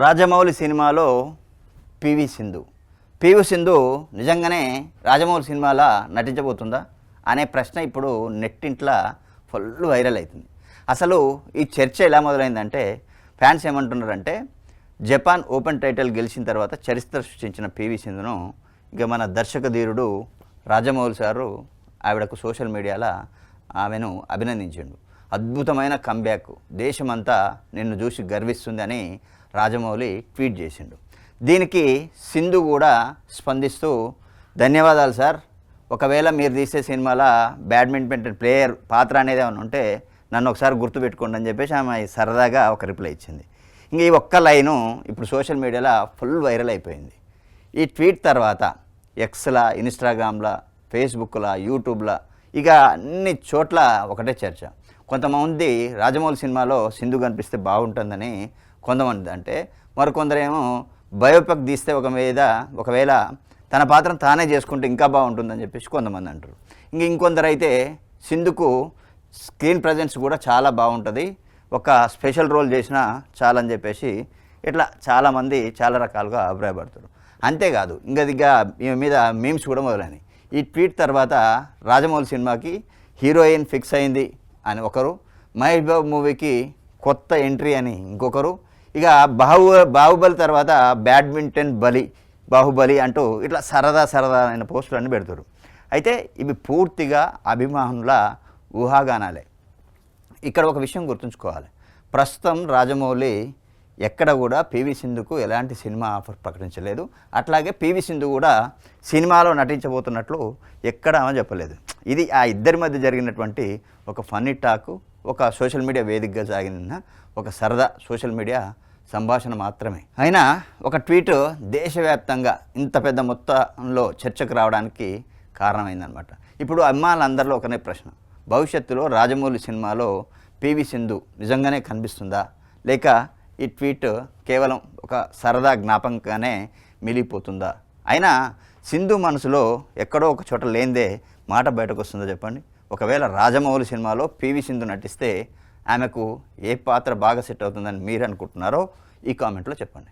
రాజమౌళి సినిమాలో పివి సింధు నిజంగానే రాజమౌళి సినిమాలో నటించబోతుందా అనే ప్రశ్న ఇప్పుడు నెట్టింట్లో ఫుల్ వైరల్ అవుతుంది. అసలు ఈ చర్చ ఎలా మొదలైందంటే ఫ్యాన్స్ ఏమంటున్నారంటే జపాన్ ఓపెన్ టైటిల్ గెలిచిన తర్వాత చరిత్ర సృష్టించిన పివి సింధును ఇక మన దర్శక ధీరుడు రాజమౌళి సారు ఆవిడకు సోషల్ మీడియాలో ఆమెను అభినందించిండు. అద్భుతమైన కంబ్యాక్, దేశమంతా నిన్ను చూసి గర్విస్తుంది అని రాజమౌళి ట్వీట్ చేసిండు. దీనికి సింధు కూడా స్పందిస్తూ ధన్యవాదాలు సార్, ఒకవేళ మీరు తీసే సినిమాలో బ్యాడ్మింటన్ ప్లేయర్ పాత్ర అనేది ఏమైనా ఉంటే నన్ను ఒకసారి గుర్తుపెట్టుకోండి అని చెప్పేసి ఆమె సరదాగా ఒక రిప్లై ఇచ్చింది. ఇంక ఈ ఒక్క లైను ఇప్పుడు సోషల్ మీడియాలో ఫుల్ వైరల్ అయిపోయింది. ఈ ట్వీట్ తర్వాత ఎక్స్లా, ఇన్స్టాగ్రామ్లా, ఫేస్బుక్లా, యూట్యూబ్లా ఇక అన్ని చోట్ల ఒకటే చర్చ. కొంతమంది రాజమౌళి సినిమాలో సింధు కనిపిస్తే బాగుంటుందని కొంతమంది అంటే, మరికొందరేమో బయోపిక్ తీస్తే ఒకవేళ తన పాత్రను తానే చేసుకుంటే ఇంకా బాగుంటుందని చెప్పేసి కొంతమంది అంటారు. ఇంకొందరు అయితే సింధుకు స్క్రీన్ ప్రజెన్స్ కూడా చాలా బాగుంటుంది, ఒక స్పెషల్ రోల్ చేసినా చాలని చెప్పేసి ఇట్లా చాలామంది చాలా రకాలుగా అభిప్రాయపడతారు. అంతేకాదు ఇంకా ఈమె మీద మీమ్స్ కూడా మొదలైనవి. ఈ ట్వీట్ తర్వాత రాజమౌళి సినిమాకి హీరోయిన్ ఫిక్స్ అయింది అని ఒకరు, మహేష్ బాబు మూవీకి కొత్త ఎంట్రీ అని ఇంకొకరు, ఇక బాహుబలి తర్వాత బ్యాడ్మింటన్ బాహుబలి అంటూ ఇట్లా సరదా అయిన పోస్టులు అన్నీ పెడతారు. అయితే ఇవి పూర్తిగా అభిమానుల ఊహాగానాలే. ఇక్కడ ఒక విషయం గుర్తుంచుకోవాలి, ప్రస్తుతం రాజమౌళి ఎక్కడ కూడా పివి సింధుకు ఎలాంటి సినిమా ఆఫర్ ప్రకటించలేదు. అట్లాగే పివి సింధు కూడా సినిమాలో నటించబోతున్నట్లు ఎక్కడ చెప్పలేదు. ఇది ఆ ఇద్దరి మధ్య జరిగినటువంటి ఒక ఫన్నీ టాకు, ఒక సోషల్ మీడియా వేదికగా సాగిన ఒక సరదా సోషల్ మీడియా సంభాషణ మాత్రమే. అయినా ఒక ట్వీట్ దేశవ్యాప్తంగా ఇంత పెద్ద మొత్తంలో చర్చకు రావడానికి కారణమైందనమాట. ఇప్పుడు అమ్మాయిలందరిలో ఒకనే ప్రశ్న, భవిష్యత్తులో రాజమౌళి సినిమాలో పివి సింధు నిజంగానే కనిపిస్తుందా, లేక ఈ ట్వీట్ కేవలం ఒక సరదా జ్ఞాపకంగానే మిగిలిపోతుందా? అయినా సింధు మనసులో ఎక్కడో ఒక చోట లేనిదే మాట బయటకు వస్తుందో చెప్పండి. ఒకవేళ రాజమౌళి సినిమాలో పివి సింధు నటిస్తే ఆమెకు ఏ పాత్ర బాగా సెట్ అవుతుందని మీరు అనుకుంటున్నారో ఈ కామెంట్లో చెప్పండి.